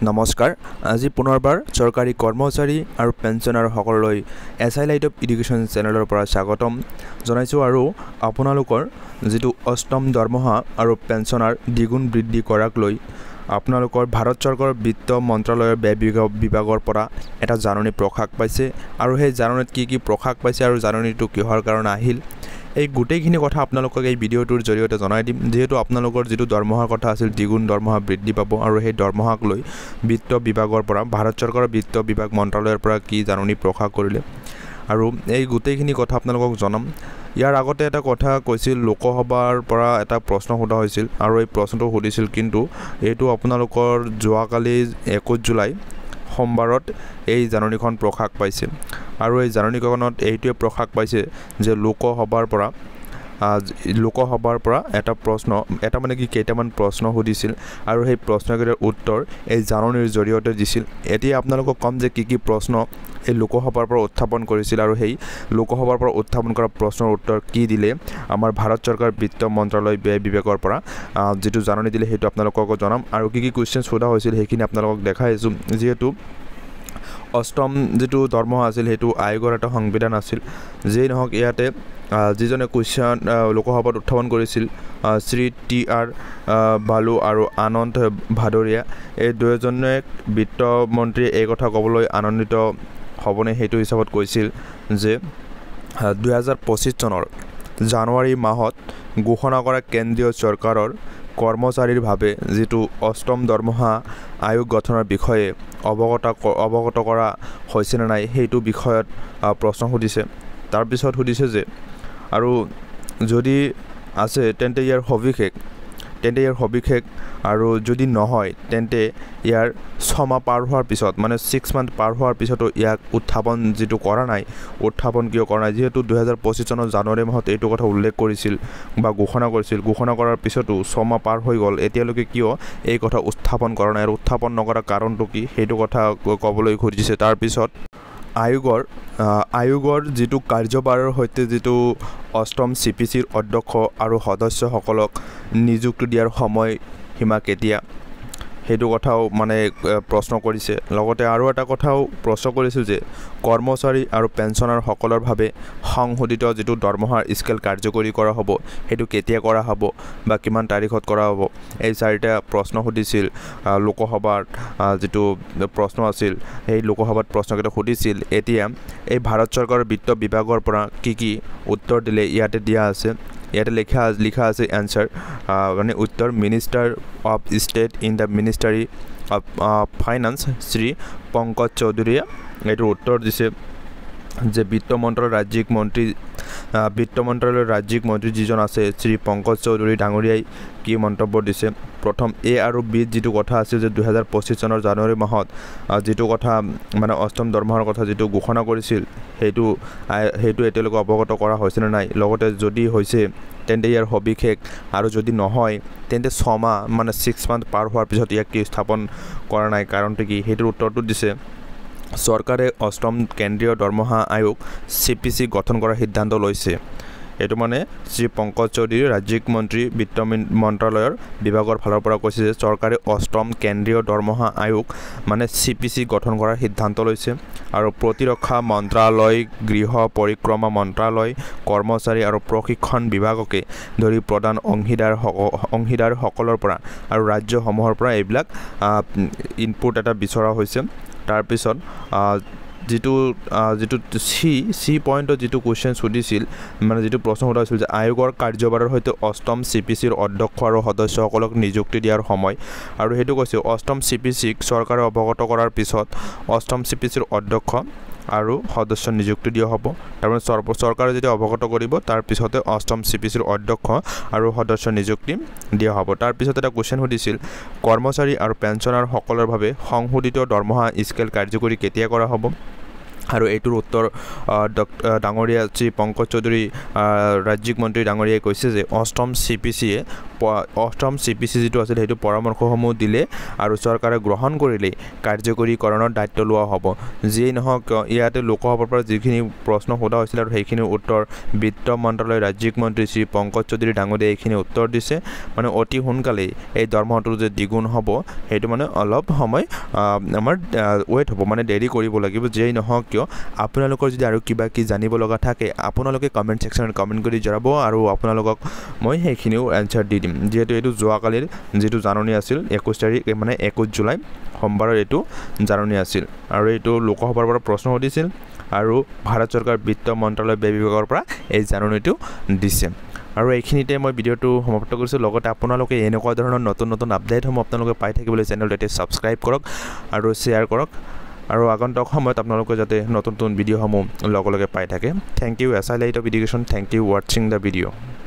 নমস্কাৰ আজি পুনৰবাৰ চৰকাৰী কৰ্মচাৰী আৰু পেঞ্চনাৰ সকললৈ এছআই লাইট অফ এডুকেশ্যন চেনেলৰ পৰা স্বাগতম জনাইছো আৰু আপোনালোকৰ যেটো অষ্টম দৰমহা আৰু পেঞ্চনাৰ দ্বিগুণ বৃদ্ধি কৰাক লৈ আপোনালোকৰ ভাৰত চৰকাৰৰ বিত্ত মন্ত্ৰালয়ৰ বিভাগৰ পৰা এটা জাননী প্ৰকাশ পাইছে আৰু সেই জাননীত কি প্ৰকাশ পাইছে আৰু জাননীটো কিহৰ কাৰণে আহিল এই গোটেইখিনি কথা আপোনালোকক এই ভিডিওটোৰ জৰিয়তে জনাই দিম যেহেতু আপোনালোকৰ যেটো দৰমহাৰ কথা আছিল দ্বিগুণ দৰমহা বৃদ্ধি পাব আৰু সেই দৰমহাক লৈ বিত্ত বিভাগৰ পৰা ভাৰত চৰকাৰৰ বিত্ত বিভাগ মন্ত্ৰালয়ৰ পৰা কি জাননী প্ৰকাশ কৰিলে আৰু এই গোটেইখিনি কথা আপোনালোকক জনাম ইয়াৰ আগতে এটা কথা কৈছিল লোকসভাৰ পৰা এটা প্ৰশ্ন সোধা হৈছিল আৰু এই প্ৰশ্নটো সুধিছিল কিন্তু এটো আপোনালোকৰ যোৱাকালি 21 জুলাই সোমবাৰত এই জাননীখন প্ৰকাশ পাইছে আৰু এই জাননীখনত এইটোৱে প্ৰকাশ পাইছে যে লোকসভাৰ পৰা এটা প্ৰশ্ন এটা মানে কি কেইটামান প্ৰশ্ন সুধিছিল আৰু সেই প্ৰশ্নকেইটাৰ উত্তৰ এই জাননীৰ জৰিয়তে দিছিল এতিয়া আপোনালোকক কম যে কি প্ৰশ্ন এই লোকসভাৰ পৰা উত্থাপন কৰিছিল আৰু সেই লোকসভাৰ পৰা উত্থাপন কৰা প্ৰশ্নৰ উত্তৰ কি দিলে আমাৰ ভাৰত চৰকাৰ বিত্ত মন্ত্ৰালয় বিভাগৰ পৰা যেটো জাননী দিলে হেতু আপোনালোকক জনাম আৰু কি কোৱেশ্চন সোধা হৈছিল হেখিনি আপোনালোকক দেখাইছো যেহেতু অষ্টম যেটো দৰমহা আছিল হেতু আয়োগৰ এটা সংবিধান আছিল যে নহক ইয়াতে যিজনে কোৱেশ্চন লোকসভাত উত্থাপন কৰিছিল শ্ৰী টি.আৰ. বালু আৰু আনন্দ ভাদৰিয়া এই দুজনে বিত্ত মন্ত্ৰী এই কথা ক'বলৈ আনন্দিত হ'বনে হেতু হিচাপত কৈছিল যে 2025 চনৰ জানুৱাৰী মাহত ঘোষণা কৰা কেন্দ্ৰীয় চৰকাৰৰ কৰ্মচাৰীৰ ভাবে যেটো অষ্টম দৰমহা আয়োগ গঠনৰ বিষয়ে অৱগত কৰা হৈছে না নাই হেতু বিষয়ত প্ৰশ্ন সুধিছে তাৰ পিছত সুধিছে যে আৰু যদি আছে তেন্তে ইয়াৰ সবিশেষ আৰু যদি নহয় তেন্তে ইয়াৰ 6 মাহ পাৰ হোৱাৰ পিছত মানে 6 মান্থ পাৰ হোৱাৰ পিছতো ইয়াক উত্থাপন যেটো কৰা নাই উত্থাপন কিয় কৰা নাই যেহেতু 2025 চনৰ জানুৱাৰী মাহত এইটো কথা উল্লেখ কৰিছিল বা ঘোষণা কৰাৰ পিছতো 6 মাহ পাৰ হৈ গ'ল এতিয়ালৈকে কিয় এই কথা উত্থাপন কৰা নাই আৰু উত্থাপন নকৰা কাৰণটো কি হেতু কথা ক'বলৈ খুজিছে তাৰ পিছত আয়োগৰ যেটো কাৰ্যভাৰৰ সৈতে যেটো অষ্টম সিপিসিৰ অধ্যক্ষ আৰু সদস্যসকলক নিযুক্তি দিয়াৰ সময় সীমা কেতিয়া হেতু কথাও মানে প্ৰশ্ন কৰিছে লগতে আৰু এটা কথাও প্ৰশ্ন কৰিছিল যে কৰ্মচাৰী আৰু পেঞ্চনাৰ সকলৰ ভাবে সংশোধিত যেটো দৰমহাৰ স্কেল কাৰ্যকৰী কৰা হ'ব হেতু কেতিয়া কৰা হ'ব বা কিমান তাৰিখত কৰা হ'ব এই চাৰিটা প্ৰশ্ন সুধিছিল লোকসভাৰ যেটো প্ৰশ্ন আছিল এই লোকসভাত প্ৰশ্নকেইটা সুধিছিল এতিয়া এই ভাৰত চৰকাৰৰ বিত্ত বিভাগৰ পৰা কি উত্তৰ দিলে ইয়াতে দিয়া আছে ইয়াতে লিখা আছে আনসাৰ মানে উত্তৰ minister of state in the ministry of finance Shri Pankaj চৌধুৰীয়ে এইটো উত্তৰ দিছে যে বিত্ত মন্ত্ৰালয়ৰ ৰাজ্যিক মন্ত্ৰী যিজন আছে শ্ৰী পংকজ চৌধুৰী ডাঙৰীয়াই কি মন্তব্য দিছে প্ৰথম এ আৰু বি যেটো কথা আছিল যে 2025 চনৰ জানুৱাৰী মাহত যেটো কথা মানে অষ্টম দৰমহাৰ কথা যেটো ঘোষণা কৰিছিল হেতু এতিয়ালৈকে অৱগত কৰা হৈছে না নাই লগতে যদি হৈছে তেন্তে ইয়াৰ সবিশেষ আৰু যদি নহয় তেন্তে 6 মাহ মানে 6 মান্থ পাৰ হোৱাৰ পিছত ইয়াক কি স্থাপন কৰা নাই কাৰণটো কি হেতুৰ উত্তৰটো দিছে চৰকাৰে অষ্টম কেন্দ্ৰীয় দৰমহা আয়োগ সিপিসি গঠন কৰাৰ সিদ্ধান্ত লৈছে এটো মানে শ্ৰী পংকজ চৌধুৰী ৰাজ্যিক মন্ত্ৰী বিত্ত মন্ত্ৰালয়ৰ বিভাগৰ ফালৰ পৰা কৈছে যে চৰকাৰে অষ্টম কেন্দ্ৰীয় দৰমহা আয়োগ মানে সিপিসি গঠন কৰাৰ সিদ্ধান্ত লৈছে আৰু প্ৰতিৰক্ষা মন্ত্ৰালয় গৃহ পৰিক্ৰমা মন্ত্ৰালয় কৰ্মচাৰী আৰু প্ৰশিক্ষণ বিভাগকে ধৰি প্ৰধান অংশীদাৰ সকলৰ পৰা আৰু ৰাজ্যসমূহৰ পৰা এইবিলাক ইনপুট এটা বিচৰা হৈছে তাৰ পিছত যেটো সি পইণ্টত যেটো কোৱেশ্চন সুধিছিল মানে যেটো প্ৰশ্ন সোধা হৈছিল যে আয়োগৰ কাৰ্যভাৰৰ সৈতে অষ্টম সিপিসিৰ অধ্যক্ষ আৰু সদস্যসকলক নিযুক্তি দিয়াৰ সময় আৰু হেতু কৈছে অষ্টম সিপিসিক চৰকাৰে অৱগত কৰাৰ পিছত অষ্টম সিপিসিৰ অধ্যক্ষ আৰু সদস্য নিযুক্তি দিয়া হ'ব তাৰমানে চৰকাৰে যদি অৱগত কৰিব তাৰ পিছতে অষ্টম সিপিসিৰ অধ্যক্ষ আৰু সদস্য নিযুক্তি দিয়া হ'ব তাৰ পিছত এটা কোৱেশ্চন সুধিছিল কৰ্মচাৰী আৰু পেঞ্চনাৰ সকলৰ ভাবে সংশোধিত দৰমহা স্কেল কাৰ্যকৰী কেতিয়া কৰা হ'ব আৰু এইটোৰ উত্তৰ ডাঙৰীয়া শ্ৰী পংকজ চৌধুৰী ৰাজ্যিক মন্ত্ৰী ডাঙৰীয়াই কৈছে যে অষ্টম সিপিসিয়ে অষ্টম CPC যিটো আছিল সেইটো পৰামৰ্শসমূহ দিলে আৰু চৰকাৰে গ্ৰহণ কৰিলে কাৰ্যকৰীকৰণৰ দায়িত্ব লোৱা হ'ব যিয়েই নহওক ইয়াতে লোকসভাৰ পৰা যিখিনি প্ৰশ্ন সোধা হৈছিল আৰু সেইখিনিৰ উত্তৰ বিত্ত মন্ত্ৰালয়ৰ ৰাজ্যিক মন্ত্ৰী শ্ৰী পংকজ চৌধুৰী ডাঙৰীয়াই এইখিনি উত্তৰ দিছে মানে অতি সোনকালেই এই দৰমহাটো যে দ্বিগুণ হ'ব সেইটো মানে অলপ সময় আমাৰ ৱেইট হ'ব মানে দেৰি কৰিব লাগিব যেই নহওক কিয় আপোনালোকৰ যদি আৰু কিবা কি জানিব লগা থাকে আপোনালোকে কমেণ্ট ছেকশ্যনত কমেণ্ট কৰি জনাব আৰু আপোনালোকক মই সেইখিনিও এনচাৰ দি দিম যিহেতু এইটো যোৱাকালিৰ যিটো জাননী আছিল 21 তাৰিখ মানে 21 জুলাই সোমবাৰৰ এইটো জাননী আছিল আৰু এইটো লোকসভাৰ পৰা প্ৰশ্ন সুধিছিল আৰু ভাৰত চৰকাৰ বিত্ত মন্ত্ৰালয় ব্যয় বিভাগৰ পৰা এই জাননীটো দিছে আৰু এইখিনিতে মই ভিডিঅ'টো সমাপ্ত কৰিছোঁ লগতে আপোনালোকে এনেকুৱা ধৰণৰ নতুন নতুন আপডেটসমূহ আপোনালোকে পাই থাকিবলৈ চেনেলটো এতিয়া ছাবস্ক্ৰাইব কৰক আৰু শ্বেয়াৰ কৰক আৰু আগন্তুক সময়ত আপোনালোকে যাতে নতুন নতুন ভিডিঅ'সমূহ লগে লগে পাই থাকে thank you SI light of education thank you ৱাচিং দ্য ভিডিঅ'